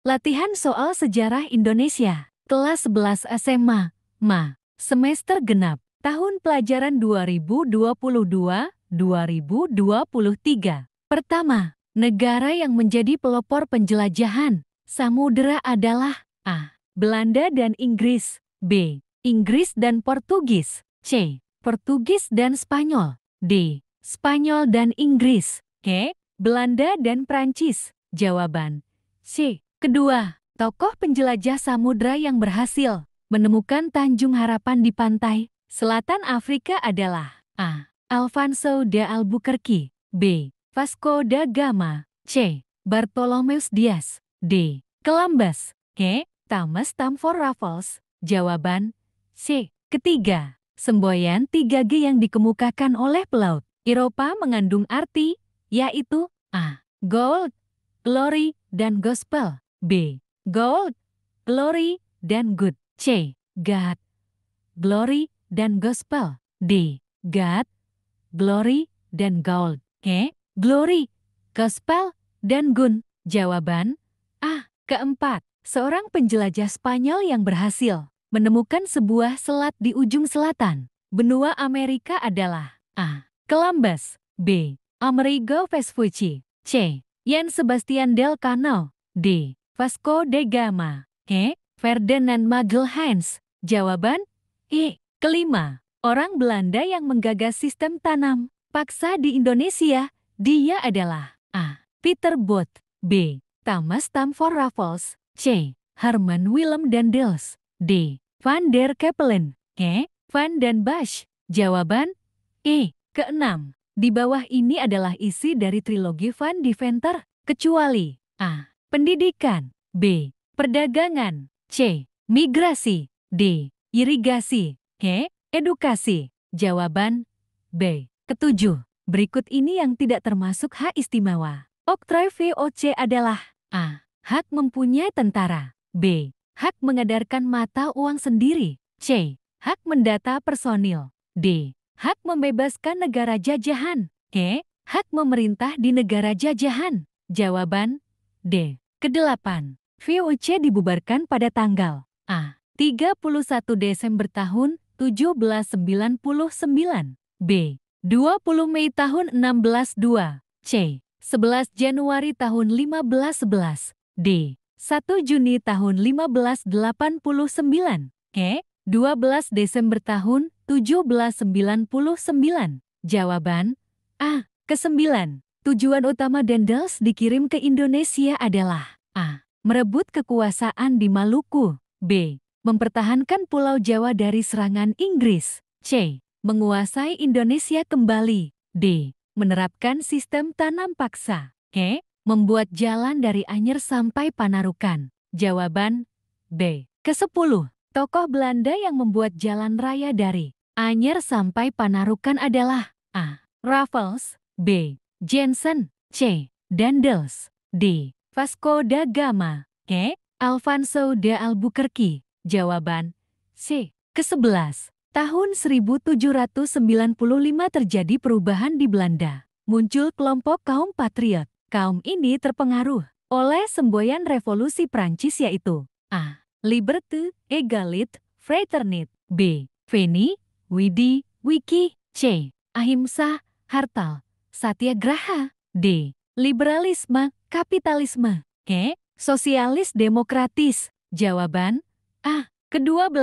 Latihan soal sejarah Indonesia, kelas 11 SMA, semester genap, tahun pelajaran 2022-2023. Pertama, negara yang menjadi pelopor penjelajahan samudera adalah A. Belanda dan Inggris, B. Inggris dan Portugis, C. Portugis dan Spanyol, D. Spanyol dan Inggris, E. Belanda dan Prancis. Jawaban C. Kedua, tokoh penjelajah samudra yang berhasil menemukan Tanjung Harapan di pantai selatan Afrika adalah A. Alfonso de Albuquerque, B. Vasco da Gama, C. Bartholomeus Dias, D. Columbus, E. Thomas Stamford Raffles. Jawaban C. Ketiga, semboyan 3G yang dikemukakan oleh pelaut Eropa mengandung arti, yaitu A. Gold, glory, dan gospel, B. Gold, glory, dan good, C. God, glory, dan gospel, D. God, glory, dan gold, E. Glory, gospel, dan good. Jawaban A. Keempat, seorang penjelajah Spanyol yang berhasil menemukan sebuah selat di ujung selatan benua Amerika adalah A. Columbus, B. Amerigo Vespucci, C. Jan Sebastian Elcano, D. Vasco da Gama, E. Ferdinand Magelhaens. Jawaban E. Kelima, orang Belanda yang menggagas sistem tanam paksa di Indonesia, dia adalah A. Peter Both, B. Thomas Stamford Raffles, C. Herman Willem Daendels, D. Van der Capellen, E. Van den Bosch. Jawaban E. Keenam, di bawah ini adalah isi dari trilogi Van Deventer, kecuali A. Pendidikan, B. Perdagangan, C. Migrasi, D. Irigasi, E. Edukasi. Jawaban B. Ketujuh, berikut ini yang tidak termasuk hak istimewa. Oktroy VOC adalah A. Hak mempunyai tentara, B. Hak mengedarkan mata uang sendiri, C. Hak mendata personil, D. Hak membebaskan negara jajahan, E. Hak memerintah di negara jajahan. Jawaban D. Kedelapan, VOC dibubarkan pada tanggal A. 31 Desember tahun 1799, B. 20 Mei tahun 1602, C. 11 Januari tahun 1511, D. 1 Juni tahun 1589, E. 12 Desember tahun 1799. Jawaban A. Kesembilan, tujuan utama Daendels dikirim ke Indonesia adalah A. Merebut kekuasaan di Maluku, B. Mempertahankan Pulau Jawa dari serangan Inggris, C. Menguasai Indonesia kembali, D. Menerapkan sistem tanam paksa, E. Membuat jalan dari Anyer sampai Panarukan. Jawaban B. Kesepuluh, tokoh Belanda yang membuat jalan raya dari Anyer sampai Panarukan adalah A. Raffles, B. Jensen, C. Daendels, D. Vasco da Gama, E. Alfonso de Albuquerque. Jawaban C. Kesebelas, tahun 1795 terjadi perubahan di Belanda. Muncul kelompok kaum patriot. Kaum ini terpengaruh oleh semboyan revolusi Prancis yaitu A. Liberté, Égalité, Fraternité, B. Veni, Vidi, Vici, C. Ahimsa, Hartal, Satyagraha, D. Liberalisme, kapitalisme, E. Sosialis demokratis. Jawaban A. Ke-12,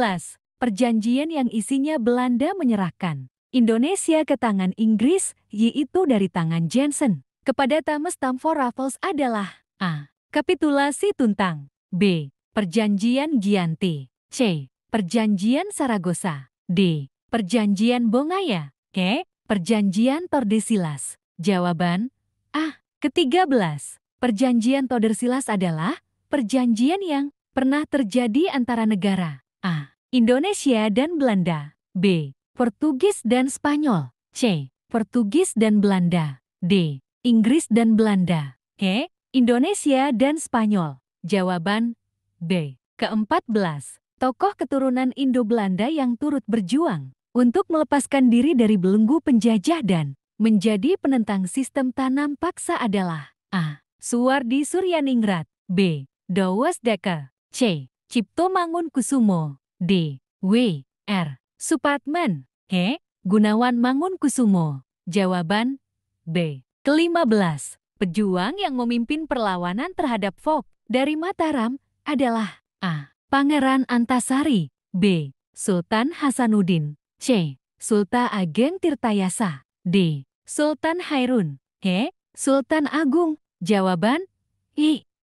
perjanjian yang isinya Belanda menyerahkan Indonesia ke tangan Inggris, yaitu dari tangan Jensen kepada Thomas Stamford Raffles adalah A. Kapitulasi Tuntang, B. Perjanjian Gianti, C. Perjanjian Saragossa, D. Perjanjian Bongaya, E. Perjanjian Tordesillas. Jawaban A. Ke-13, perjanjian Tordesillas adalah perjanjian yang pernah terjadi antara negara A. Indonesia dan Belanda, B. Portugis dan Spanyol, C. Portugis dan Belanda, D. Inggris dan Belanda, E. Indonesia dan Spanyol. Jawaban B. Ke-14, tokoh keturunan Indo-Belanda yang turut berjuang untuk melepaskan diri dari belenggu penjajah dan menjadi penentang sistem tanam paksa adalah A. Suwardi Suryaningrat, B. Douwe Dekker. C. Cipto Mangunkusumo. D. W. R. Supatman. E. Gunawan Mangunkusumo. Jawaban B. Ke-15. Pejuang yang memimpin perlawanan terhadap Fok dari Mataram adalah A. Pangeran Antasari. B. Sultan Hasanuddin. C. Sultan Ageng Tirtayasa. D. Sultan Hairun. E. Sultan Agung. Jawaban I.